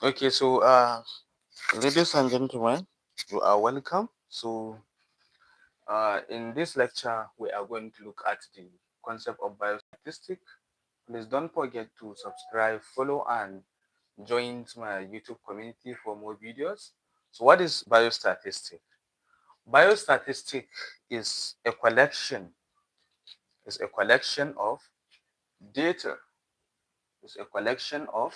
Okay, so ladies and gentlemen, you are welcome. So in this lecture, we are going to look at the concept of biostatistics. Please don't forget to subscribe, follow, and join my YouTube community for more videos. So what is biostatistic? Biostatistic is a collection of data. It's a collection of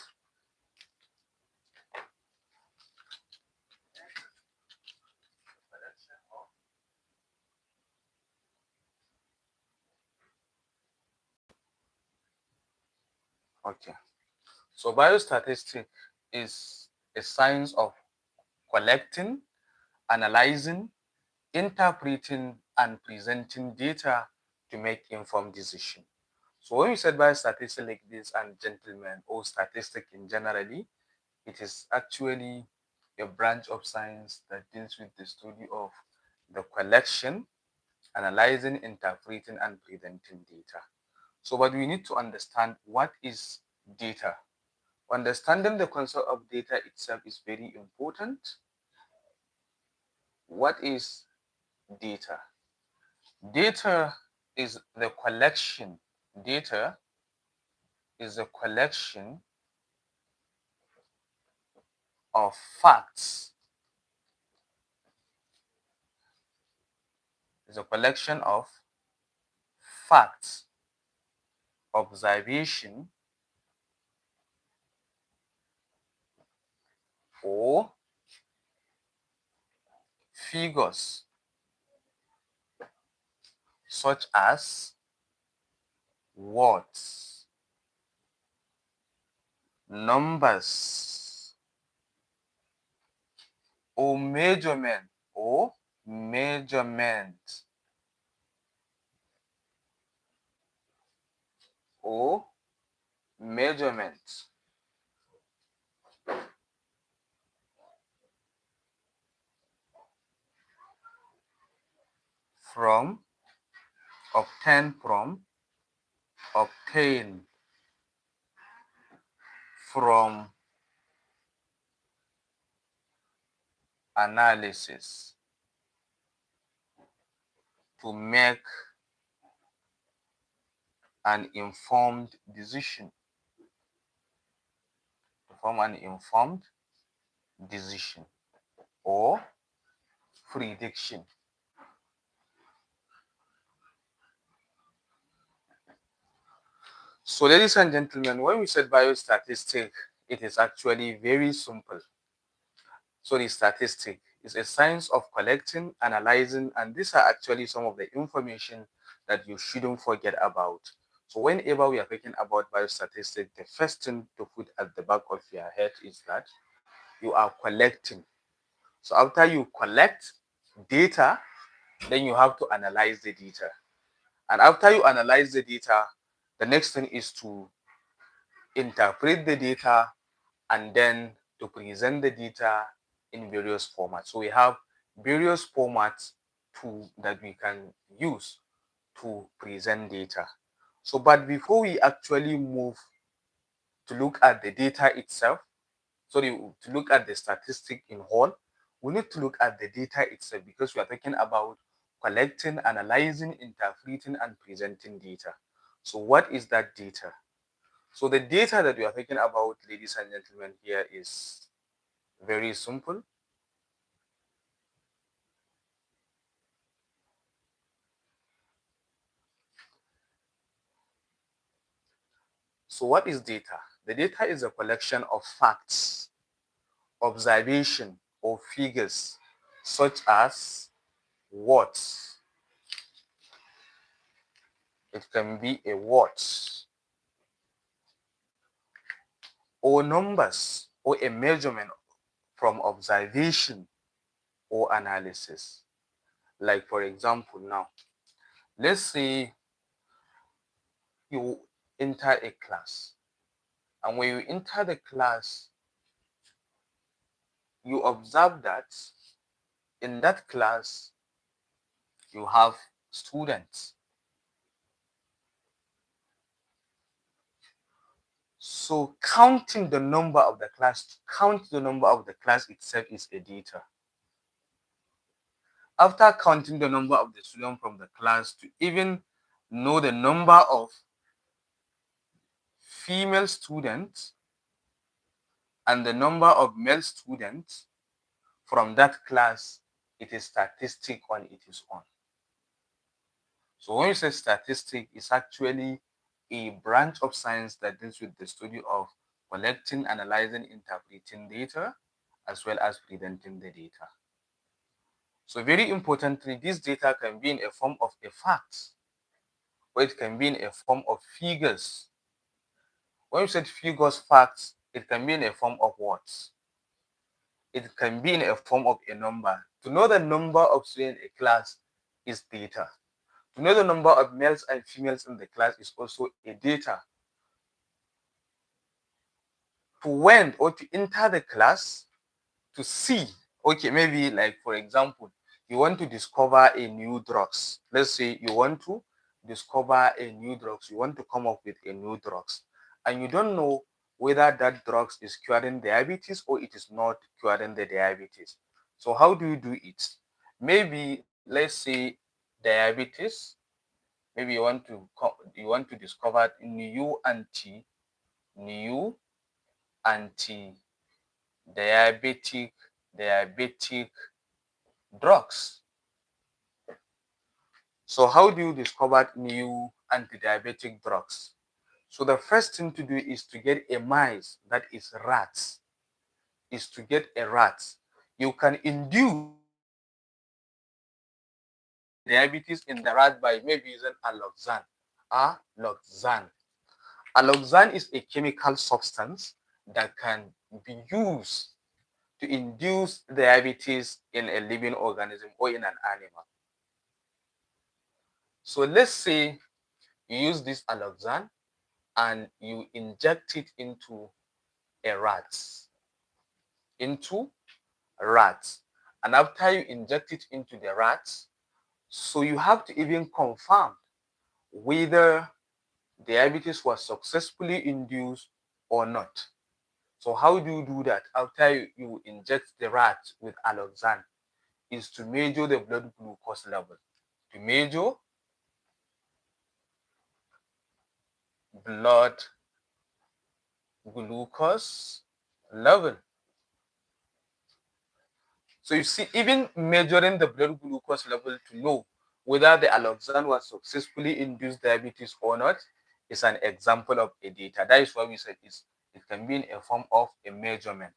okay. So biostatistic is a science of collecting, analyzing, interpreting, and presenting data to make informed decision. So when we said biostatistics, like this, and gentlemen, or statistic in generally, it is actually a branch of science that deals with the study of the collection, analyzing, interpreting, and presenting data. So, but we need to understand what is data. Understanding the concept of data itself is very important. What is data? Data is the collection. Data is a collection of facts. It's a collection of facts, observation, or figures, such as words, numbers, or measurement, or measurement from obtain from analysis to make an informed decision, to form an informed decision or prediction. So, ladies and gentlemen, when we said biostatistic, it is actually very simple. So, the statistic is a science of collecting, analyzing, and these are actually some of the information that you shouldn't forget about. So, whenever we are talking about biostatistic, the first thing to put at the back of your head is that you are collecting. So, after you collect data, then you have to analyze the data. And after you analyze the data, the next thing is to interpret the data and then to present the data in various formats. So we have various formats that we can use to present data. So, but before we actually move to look at the data itself, to look at the statistic in whole, we need to look at the data itself because we are talking about collecting, analyzing, interpreting, and presenting data. So, what is that data? So the data that we are talking about, ladies and gentlemen, here is very simple. So what is data? The data is a collection of facts, observation, or figures, such as words. It can be a watch, or numbers, or a measurement from observation or analysis. Like, for example, now, let's say you enter a class, and when you enter the class, you observe that in that class you have students. So counting the number of the class, to count the number of the class itself is a data. After counting the number of the students from the class, to even know the number of female students and the number of male students from that class, it is statistic on its own. So when you say statistic, it's actually a branch of science that deals with the study of collecting, analyzing, interpreting data, as well as presenting the data. So very importantly, this data can be in a form of a fact, or it can be in a form of figures. When you said figures, facts, it can be in a form of words. It can be in a form of a number. To know the number of students in a class is data. To know the number of males and females in the class is also a data. To went or to enter the class, to see, okay, maybe like for example, you want to discover a new drugs. Let's say you want to discover a new drugs, you want to come up with a new drugs, and you don't know whether that drugs is curing diabetes or it is not curing the diabetes. So how do you do it? Maybe let's say diabetes, maybe you want to discover new anti diabetic drugs. So how do you discover new anti-diabetic drugs? So the first thing to do is to get a mice, that is rats, is to get a rat. You can induce diabetes in the rat by maybe using alloxan. Alloxan. Alloxan is a chemical substance that can be used to induce diabetes in a living organism or in an animal. So let's say you use this alloxan and you inject it into a rat, into rats. And after you inject it into the rats, so you have to even confirm whether diabetes was successfully induced or not. So how do you do that? After you inject the rat with alloxan, is to measure the blood glucose level. To measure blood glucose level. So you see, even measuring the blood glucose level to know whether the alloxan was successfully induced diabetes or not is an example of a data. That is why we said it can be in a form of a measurement.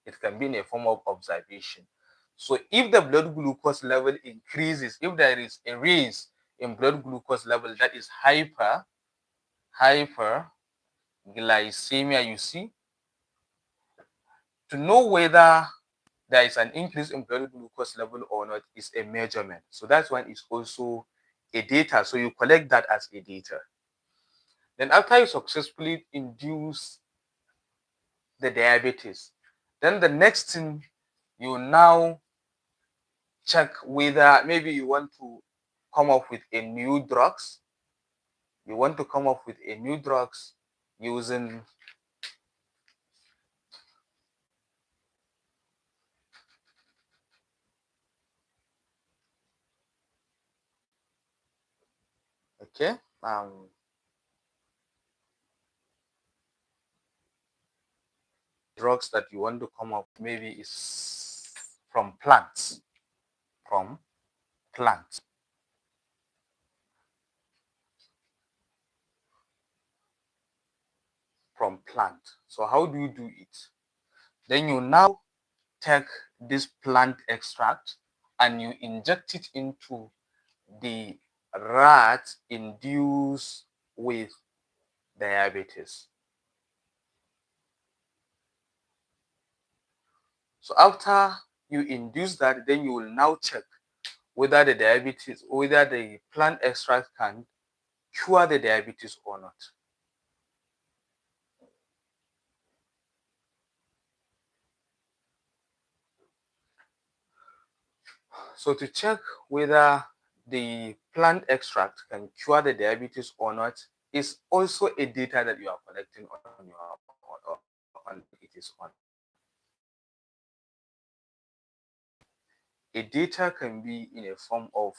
It can be in a form of observation. So if the blood glucose level increases, if there is a raise in blood glucose level, that is hyperglycemia, you see, to know whether there is an increase in blood glucose level or not is a measurement. So that's one is also a data. So you collect that as a data. Then after you successfully induce the diabetes, then the next thing you now check whether maybe you want to come up with a new drugs. You want to come up with a new drugs using okay drugs that you want to come up maybe is from plants, from plants. From plant. So how do you do it? Then you now take this plant extract and you inject it into the rat induced with diabetes. So after you induce that, then you will now check whether the diabetes, whether the plant extract can cure the diabetes or not. So to check whether the plant extract can cure the diabetes or not, is also a data that you are collecting on it is on. A data can be in a form of